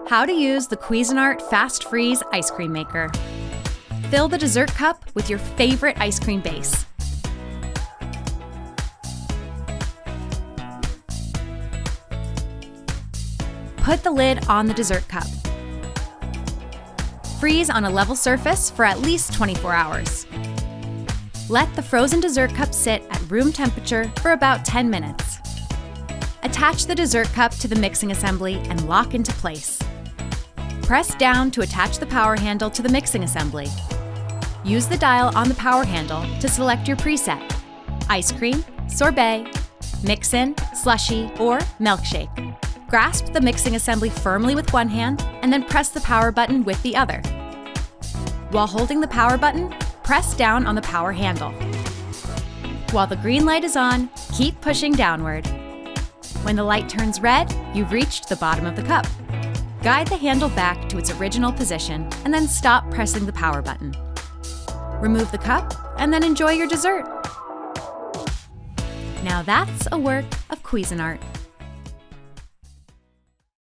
How to use the Cuisinart FastFreeze ice cream maker. Fill the dessert cup with your favorite ice cream base. Put the lid on the dessert cup. Freeze on a level surface for at least 24 hours. Let the frozen dessert cup sit at room temperature for about 10 minutes. Attach the dessert cup to the mixing assembly and lock into place. Press down to attach the power handle to the mixing assembly. Use the dial on the power handle to select your preset: ice cream, sorbet, mix-in, slushie, or milkshake. Grasp the mixing assembly firmly with one hand and then press the power button with the other. While holding the power button, press down on the power handle. While the green light is on, keep pushing downward. When the light turns red, you've reached the bottom of the cup. Guide the handle back to its original position and then stop pressing the power button. Remove the cup and then enjoy your dessert. Now that's a work of Cuisinart.